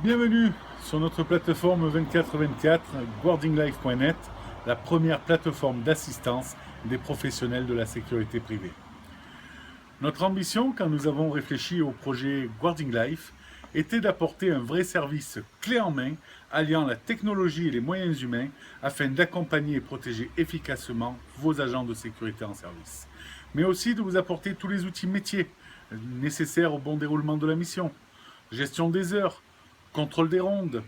Bienvenue sur notre plateforme 24/24 guardinglife.net, la première plateforme d'assistance des professionnels de la sécurité privée. Notre ambition, quand nous avons réfléchi au projet Guarding Life, était d'apporter un vrai service clé en main, alliant la technologie et les moyens humains, afin d'accompagner et protéger efficacement vos agents de sécurité en service. Mais aussi de vous apporter tous les outils métiers nécessaires au bon déroulement de la mission. Gestion des heures, contrôle des rondes,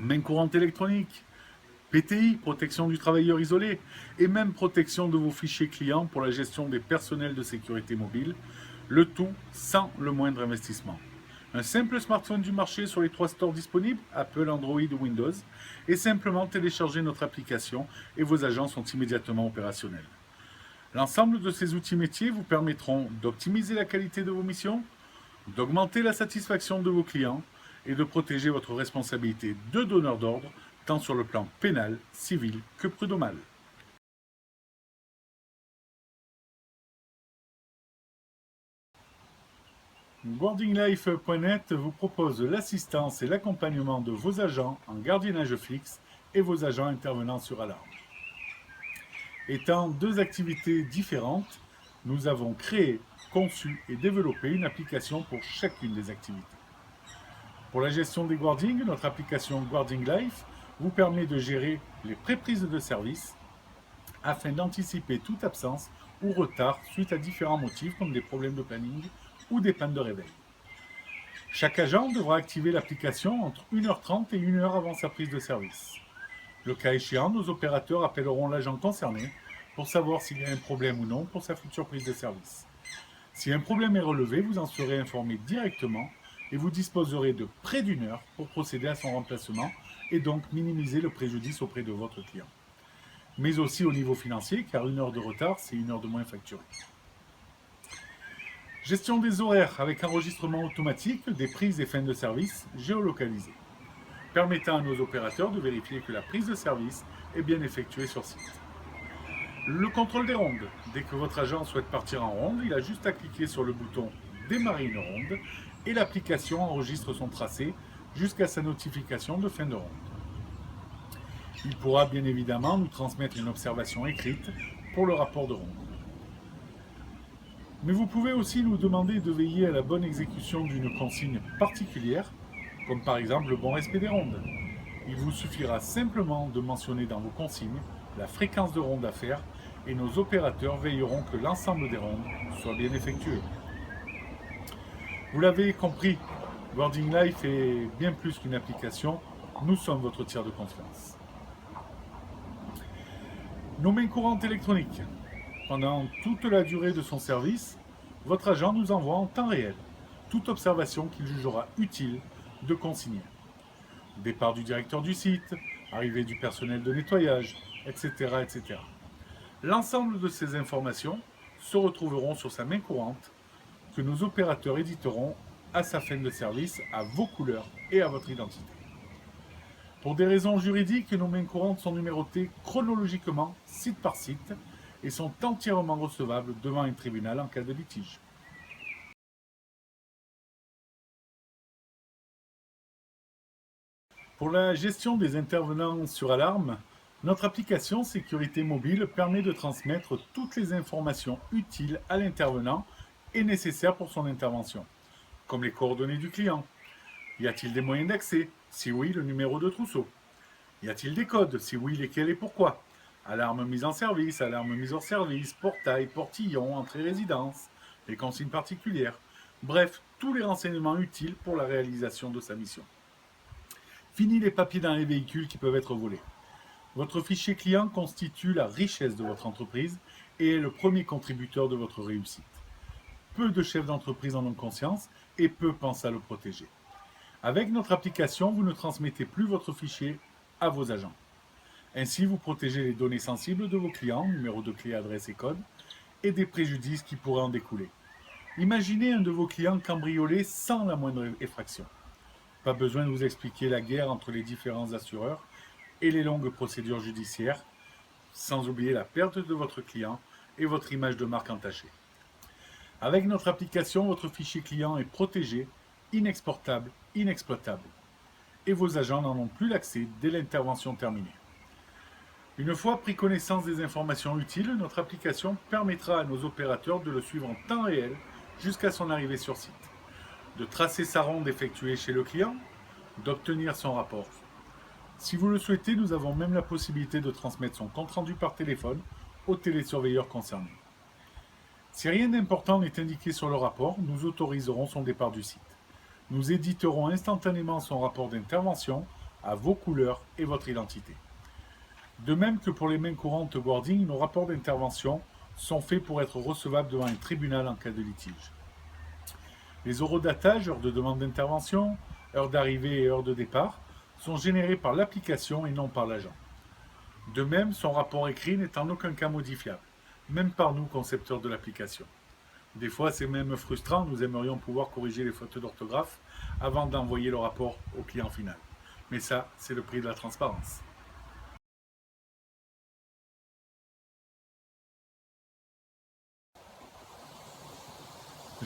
main courante électronique, PTI, protection du travailleur isolé, et même protection de vos fichiers clients pour la gestion des personnels de sécurité mobile, le tout sans le moindre investissement. Un simple smartphone du marché sur les 3 stores disponibles, Apple, Android ou Windows, et simplement télécharger notre application et vos agents sont immédiatement opérationnels. L'ensemble de ces outils métiers vous permettront d'optimiser la qualité de vos missions, d'augmenter la satisfaction de vos clients et de protéger votre responsabilité de donneur d'ordre, tant sur le plan pénal, civil que prud'homal. Guardinglife.net vous propose l'assistance et l'accompagnement de vos agents en gardiennage fixe et vos agents intervenant sur alarme. Étant deux activités différentes, nous avons créé, conçu et développé une application pour chacune des activités. Pour la gestion des guardings, notre application Guarding Life vous permet de gérer les pré-prises de service afin d'anticiper toute absence ou retard suite à différents motifs comme des problèmes de planning ou des pannes de réveil. Chaque agent devra activer l'application entre 1h30 et 1h avant sa prise de service. Le cas échéant, nos opérateurs appelleront l'agent concerné pour savoir s'il y a un problème ou non pour sa future prise de service. Si un problème est relevé, vous en serez informé directement et vous disposerez de près d'une heure pour procéder à son remplacement et donc minimiser le préjudice auprès de votre client. Mais aussi au niveau financier, car 1 heure de retard, c'est 1 heure de moins facturée. Gestion des horaires avec enregistrement automatique des prises et fins de service géolocalisées, permettant à nos opérateurs de vérifier que la prise de service est bien effectuée sur site. Le contrôle des rondes. Dès que votre agent souhaite partir en ronde, il a juste à cliquer sur le bouton « Démarrer une ronde » et l'application enregistre son tracé jusqu'à sa notification de fin de ronde. Il pourra bien évidemment nous transmettre une observation écrite pour le rapport de ronde. Mais vous pouvez aussi nous demander de veiller à la bonne exécution d'une consigne particulière, comme par exemple le bon respect des rondes. Il vous suffira simplement de mentionner dans vos consignes la fréquence de ronde à faire et nos opérateurs veilleront que l'ensemble des rondes soit bien effectué. Vous l'avez compris, Guarding Life est bien plus qu'une application, nous sommes votre tiers de confiance. Nos mains courantes électroniques. Pendant toute la durée de son service, votre agent nous envoie en temps réel toute observation qu'il jugera utile de consigner. Départ du directeur du site, arrivée du personnel de nettoyage, etc. etc. L'ensemble de ces informations se retrouveront sur sa main courante que nos opérateurs éditeront à sa fin de service à vos couleurs et à votre identité. Pour des raisons juridiques, nos mains courantes sont numérotées chronologiquement, site par site, et sont entièrement recevables devant un tribunal en cas de litige. Pour la gestion des intervenants sur alarme, notre application Sécurité Mobile permet de transmettre toutes les informations utiles à l'intervenant et nécessaires pour son intervention, comme les coordonnées du client. Y a-t-il des moyens d'accès? Si oui, le numéro de trousseau. Y a-t-il des codes? Si oui, lesquels et pourquoi? Alarme mise en service, alarme mise hors service, portail, portillon, entrée-résidence, les consignes particulières. Bref, tous les renseignements utiles pour la réalisation de sa mission. Fini les papiers dans les véhicules qui peuvent être volés. Votre fichier client constitue la richesse de votre entreprise et est le premier contributeur de votre réussite. Peu de chefs d'entreprise en ont conscience et peu pensent à le protéger. Avec notre application, vous ne transmettez plus votre fichier à vos agents. Ainsi, vous protégez les données sensibles de vos clients, numéro de clé, adresse et code, et des préjudices qui pourraient en découler. Imaginez un de vos clients cambriolé sans la moindre effraction. Pas besoin de vous expliquer la guerre entre les différents assureurs et les longues procédures judiciaires, sans oublier la perte de votre client et votre image de marque entachée. Avec notre application, votre fichier client est protégé, inexportable, inexploitable. et vos agents n'en ont plus l'accès dès l'intervention terminée. Une fois pris connaissance des informations utiles, notre application permettra à nos opérateurs de le suivre en temps réel jusqu'à son arrivée sur site, de tracer sa ronde effectuée chez le client, d'obtenir son rapport. Si vous le souhaitez, nous avons même la possibilité de transmettre son compte-rendu par téléphone au télésurveilleur concerné. Si rien d'important n'est indiqué sur le rapport, nous autoriserons son départ du site. Nous éditerons instantanément son rapport d'intervention à vos couleurs et votre identité. De même que pour les mains courantes Guarding, nos rapports d'intervention sont faits pour être recevables devant un tribunal en cas de litige. Les horodatage, heures de demande d'intervention, heure d'arrivée et heure de départ, sont générés par l'application et non par l'agent. De même, son rapport écrit n'est en aucun cas modifiable, même par nous, concepteurs de l'application. Des fois, c'est même frustrant, nous aimerions pouvoir corriger les fautes d'orthographe avant d'envoyer le rapport au client final. Mais ça, c'est le prix de la transparence.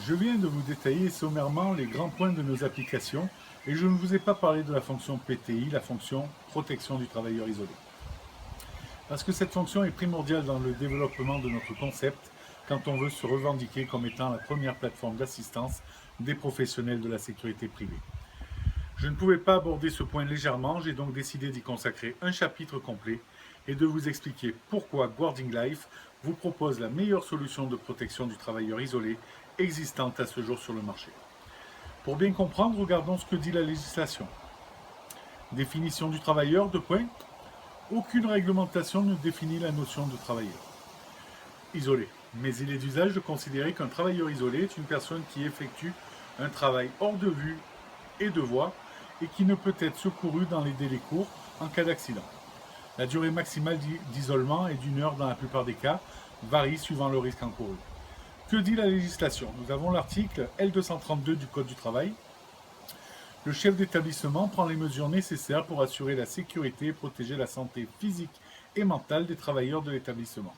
Je viens de vous détailler sommairement les grands points de nos applications et je ne vous ai pas parlé de la fonction PTI, la fonction protection du travailleur isolé. Parce que cette fonction est primordiale dans le développement de notre concept quand on veut se revendiquer comme étant la première plateforme d'assistance des professionnels de la sécurité privée. Je ne pouvais pas aborder ce point légèrement, j'ai donc décidé d'y consacrer un chapitre complet et de vous expliquer pourquoi Guarding Life vous propose la meilleure solution de protection du travailleur isolé existante à ce jour sur le marché. Pour bien comprendre, regardons ce que dit la législation. Définition du travailleur, 2 points. Aucune réglementation ne définit la notion de travailleur isolé, mais il est d'usage de considérer qu'un travailleur isolé est une personne qui effectue un travail hors de vue et de voie et qui ne peut être secouru dans les délais courts en cas d'accident. La durée maximale d'isolement est d'1 heure dans la plupart des cas, varie suivant le risque encouru. Que dit la législation? Nous avons l'article L232 du Code du travail. Le chef d'établissement prend les mesures nécessaires pour assurer la sécurité et protéger la santé physique et mentale des travailleurs de l'établissement.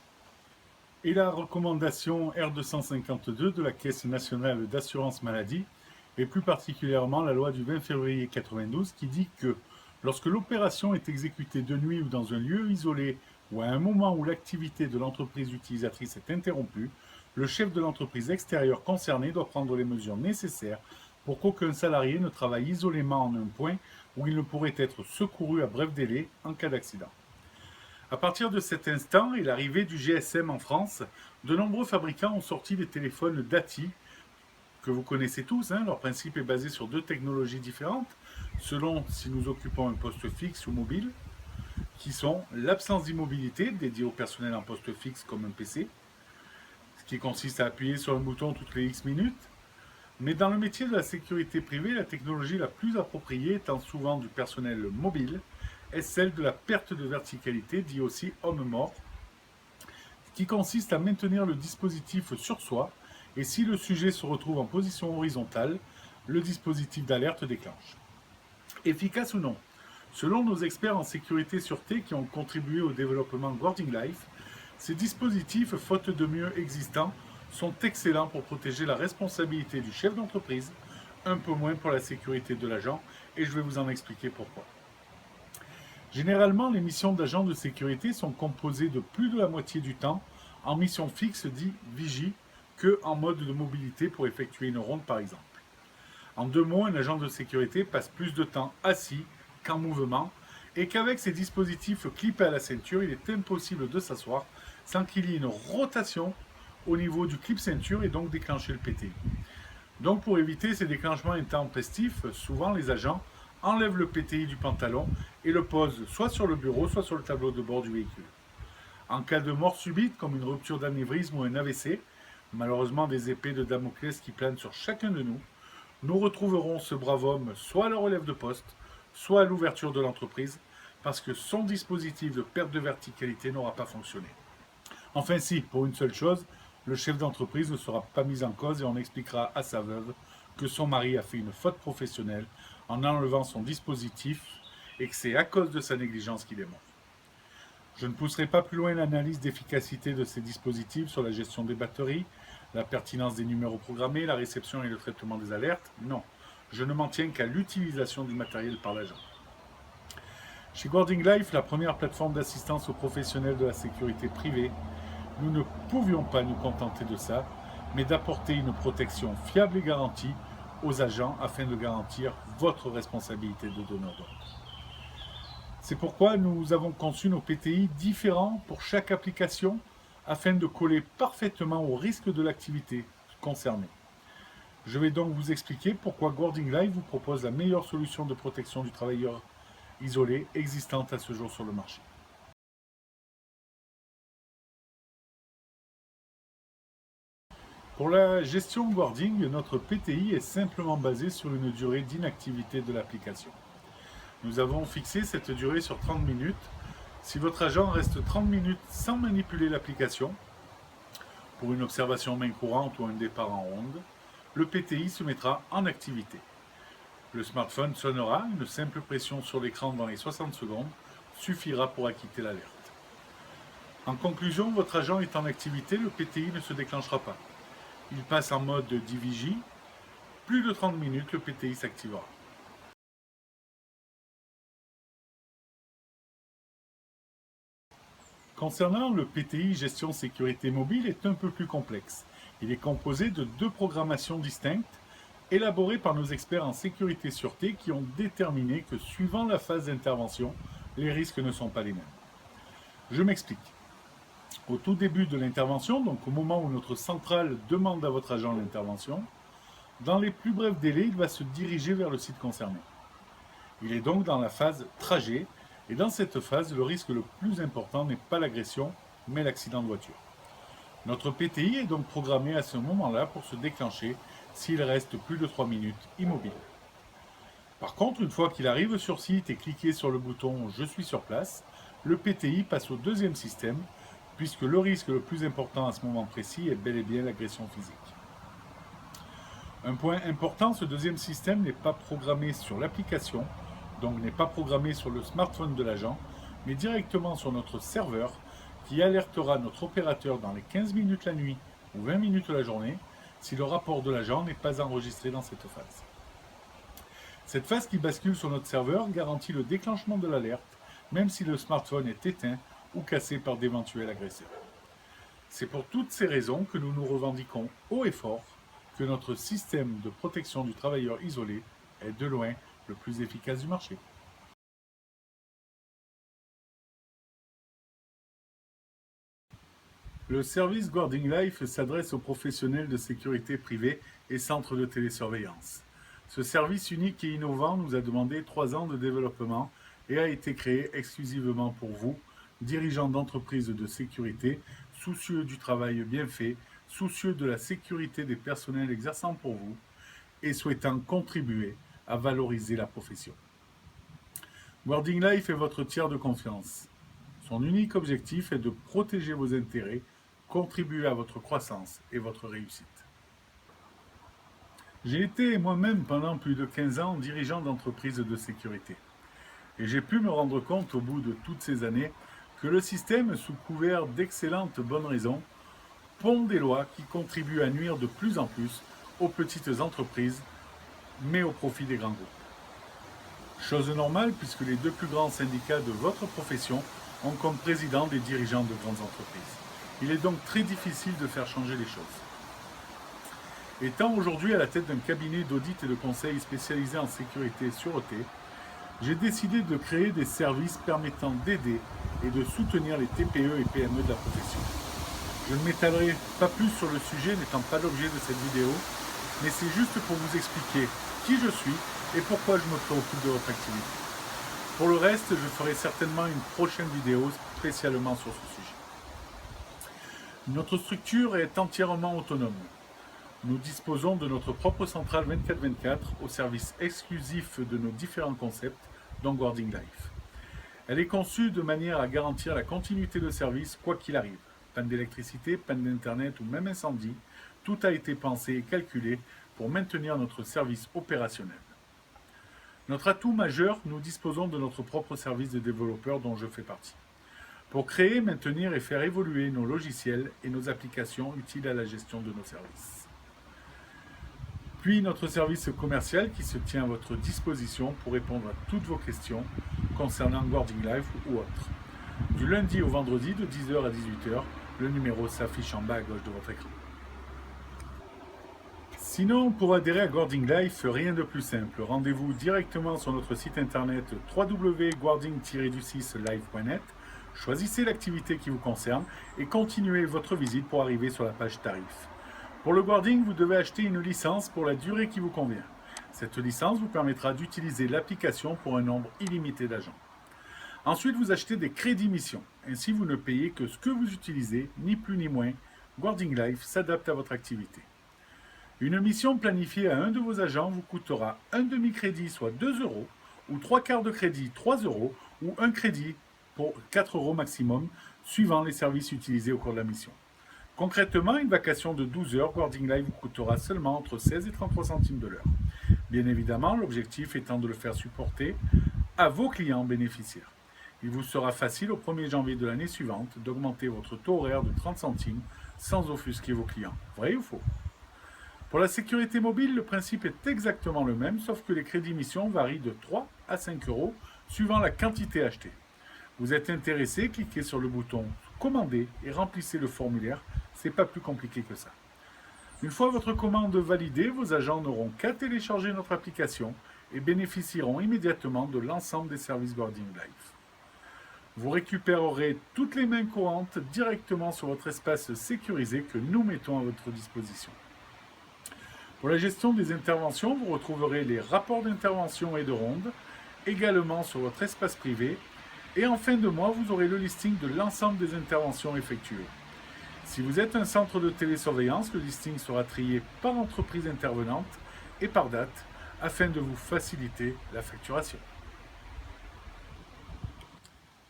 Et la recommandation R252 de la Caisse nationale d'assurance maladie, et plus particulièrement la loi du 20 février 92 qui dit que lorsque l'opération est exécutée de nuit ou dans un lieu isolé ou à un moment où l'activité de l'entreprise utilisatrice est interrompue, le chef de l'entreprise extérieure concernée doit prendre les mesures nécessaires pour qu'aucun salarié ne travaille isolément en un point où il ne pourrait être secouru à bref délai en cas d'accident. À partir de cet instant et l'arrivée du GSM en France, de nombreux fabricants ont sorti des téléphones DATI, que vous connaissez tous. Leur principe est basé sur 2 technologies différentes, selon si nous occupons un poste fixe ou mobile, qui sont l'absence d'immobilité, dédiée au personnel en poste fixe comme un PC, ce qui consiste à appuyer sur un bouton toutes les X minutes. Mais dans le métier de la sécurité privée, la technologie la plus appropriée, étant souvent du personnel mobile, est celle de la perte de verticalité, dit aussi homme-mort, qui consiste à maintenir le dispositif sur soi, et si le sujet se retrouve en position horizontale, le dispositif d'alerte déclenche. Efficace ou non? Selon nos experts en sécurité et sûreté qui ont contribué au développement de Guarding Life, ces dispositifs, faute de mieux existants, sont excellents pour protéger la responsabilité du chef d'entreprise, un peu moins pour la sécurité de l'agent, et je vais vous en expliquer pourquoi. Généralement, les missions d'agents de sécurité sont composées de plus de la moitié du temps en mission fixe dit vigie que en mode de mobilité pour effectuer une ronde par exemple. En 2 mots, un agent de sécurité passe plus de temps assis qu'en mouvement et qu'avec ces dispositifs clippés à la ceinture, il est impossible de s'asseoir sans qu'il y ait une rotation au niveau du clip ceinture et donc déclencher le PTI. Donc pour éviter ces déclenchements intempestifs, souvent les agents enlèvent le PTI du pantalon et le posent soit sur le bureau, soit sur le tableau de bord du véhicule. En cas de mort subite, comme une rupture d'anévrisme ou un AVC, malheureusement des épées de Damoclès qui planent sur chacun de nous, nous retrouverons ce brave homme soit à la relève de poste, soit à l'ouverture de l'entreprise, parce que son dispositif de perte de verticalité n'aura pas fonctionné. Enfin si, pour une seule chose, le chef d'entreprise ne sera pas mis en cause et on expliquera à sa veuve que son mari a fait une faute professionnelle en enlevant son dispositif et que c'est à cause de sa négligence qu'il est mort. Je ne pousserai pas plus loin l'analyse d'efficacité de ces dispositifs sur la gestion des batteries, la pertinence des numéros programmés, la réception et le traitement des alertes. Non, je ne m'en tiens qu'à l'utilisation du matériel par l'agent. Chez Guarding Life, la première plateforme d'assistance aux professionnels de la sécurité privée, nous ne pouvions pas nous contenter de ça, mais d'apporter une protection fiable et garantie aux agents afin de garantir votre responsabilité de donneur d'ordre. C'est pourquoi nous avons conçu nos PTI différents pour chaque application afin de coller parfaitement au risque de l'activité concernée. Je vais donc vous expliquer pourquoi Guarding Life vous propose la meilleure solution de protection du travailleur isolé existante à ce jour sur le marché. Pour la gestion Guarding, notre PTI est simplement basé sur une durée d'inactivité de l'application. Nous avons fixé cette durée sur 30 minutes. Si votre agent reste 30 minutes sans manipuler l'application, pour une observation main courante ou un départ en ronde, le PTI se mettra en activité. Le smartphone sonnera, une simple pression sur l'écran dans les 60 secondes suffira pour acquitter l'alerte. En conclusion, votre agent est en activité, le PTI ne se déclenchera pas. Il passe en mode divigie, plus de 30 minutes, le PTI s'activera. Concernant le PTI gestion sécurité mobile est un peu plus complexe. Il est composé de 2 programmations distinctes, élaborées par nos experts en sécurité sûreté qui ont déterminé que suivant la phase d'intervention, les risques ne sont pas les mêmes. Je m'explique. Au tout début de l'intervention, donc au moment où notre centrale demande à votre agent l'intervention, dans les plus brefs délais, il va se diriger vers le site concerné. Il est donc dans la phase trajet, et dans cette phase, le risque le plus important n'est pas l'agression, mais l'accident de voiture. Notre PTI est donc programmé à ce moment-là pour se déclencher s'il reste plus de 3 minutes immobile. Par contre, une fois qu'il arrive sur site et cliqué sur le bouton « Je suis sur place », le PTI passe au deuxième système, puisque le risque le plus important à ce moment précis est bel et bien l'agression physique. Un point important, ce deuxième système n'est pas programmé sur l'application, donc n'est pas programmé sur le smartphone de l'agent, mais directement sur notre serveur qui alertera notre opérateur dans les 15 minutes la nuit ou 20 minutes la journée si le rapport de l'agent n'est pas enregistré dans cette phase. Cette phase qui bascule sur notre serveur garantit le déclenchement de l'alerte, même si le smartphone est éteint ou cassé par d'éventuels agresseurs. C'est pour toutes ces raisons que nous nous revendiquons haut et fort que notre système de protection du travailleur isolé est de loin le plus efficace du marché. Le service Guarding Life s'adresse aux professionnels de sécurité privée et centres de télésurveillance. Ce service unique et innovant nous a demandé 3 ans de développement et a été créé exclusivement pour vous, dirigeants d'entreprises de sécurité, soucieux du travail bien fait, soucieux de la sécurité des personnels exerçant pour vous et souhaitant contribuer à valoriser la profession. Guarding Life est votre tiers de confiance. Son unique objectif est de protéger vos intérêts, contribuer à votre croissance et votre réussite. J'ai été moi-même pendant plus de 15 ans dirigeant d'entreprise de sécurité. Et j'ai pu me rendre compte au bout de toutes ces années que le système, sous couvert d'excellentes bonnes raisons, pond des lois qui contribuent à nuire de plus en plus aux petites entreprises, mais au profit des grands groupes. Chose normale puisque les 2 plus grands syndicats de votre profession ont comme président des dirigeants de grandes entreprises. Il est donc très difficile de faire changer les choses. Étant aujourd'hui à la tête d'un cabinet d'audit et de conseil spécialisé en sécurité et sûreté, j'ai décidé de créer des services permettant d'aider et de soutenir les TPE et PME de la profession. Je ne m'étalerai pas plus sur le sujet n'étant pas l'objet de cette vidéo, mais c'est juste pour vous expliquer qui je suis et pourquoi je me préoccupe de votre activité. Pour le reste, je ferai certainement une prochaine vidéo spécialement sur ce sujet. Notre structure est entièrement autonome. Nous disposons de notre propre centrale 24/24 au service exclusif de nos différents concepts, dont Guarding Life. Elle est conçue de manière à garantir la continuité de service quoi qu'il arrive. Panne d'électricité, panne d'internet ou même incendie, tout a été pensé et calculé pour maintenir notre service opérationnel. Notre atout majeur, nous disposons de notre propre service de développeurs dont je fais partie, pour créer, maintenir et faire évoluer nos logiciels et nos applications utiles à la gestion de nos services. Puis notre service commercial qui se tient à votre disposition pour répondre à toutes vos questions concernant Guarding Life ou autre. Du lundi au vendredi de 10h à 18h, le numéro s'affiche en bas à gauche de votre écran. Sinon, pour adhérer à Guarding Life, rien de plus simple. Rendez-vous directement sur notre site internet www.guarding-life.net. Choisissez l'activité qui vous concerne et continuez votre visite pour arriver sur la page tarif. Pour le Guarding, vous devez acheter une licence pour la durée qui vous convient. Cette licence vous permettra d'utiliser l'application pour un nombre illimité d'agents. Ensuite, vous achetez des crédits mission. Ainsi, vous ne payez que ce que vous utilisez, ni plus ni moins. Guarding Life s'adapte à votre activité. Une mission planifiée à un de vos agents vous coûtera un demi-crédit, soit 2 euros, ou 3/4 de crédit, 3 euros, ou un crédit pour 4 euros maximum, suivant les services utilisés au cours de la mission. Concrètement, une vacation de 12 heures Guarding Life vous coûtera seulement entre 16 et 33 centimes de l'heure. Bien évidemment, l'objectif étant de le faire supporter à vos clients bénéficiaires. Il vous sera facile au 1er janvier de l'année suivante d'augmenter votre taux horaire de 30 centimes sans offusquer vos clients. Vrai ou faux? Pour la sécurité mobile, le principe est exactement le même, sauf que les crédits mission varient de 3 à 5 euros suivant la quantité achetée. Vous êtes intéressé, cliquez sur le bouton Commander et remplissez le formulaire, c'est pas plus compliqué que ça. Une fois votre commande validée, vos agents n'auront qu'à télécharger notre application et bénéficieront immédiatement de l'ensemble des services Guarding Life. Vous récupérerez toutes les mains courantes directement sur votre espace sécurisé que nous mettons à votre disposition. Pour la gestion des interventions, vous retrouverez les rapports d'intervention et de ronde, également sur votre espace privé, et en fin de mois, vous aurez le listing de l'ensemble des interventions effectuées. Si vous êtes un centre de télésurveillance, le listing sera trié par entreprise intervenante et par date, afin de vous faciliter la facturation.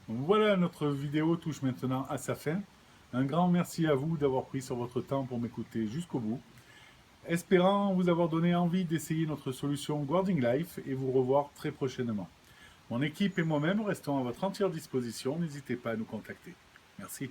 Voilà, notre vidéo touche maintenant à sa fin. Un grand merci à vous d'avoir pris sur votre temps pour m'écouter jusqu'au bout. Espérant vous avoir donné envie d'essayer notre solution Guarding Life et vous revoir très prochainement. Mon équipe et moi-même restons à votre entière disposition, n'hésitez pas à nous contacter. Merci.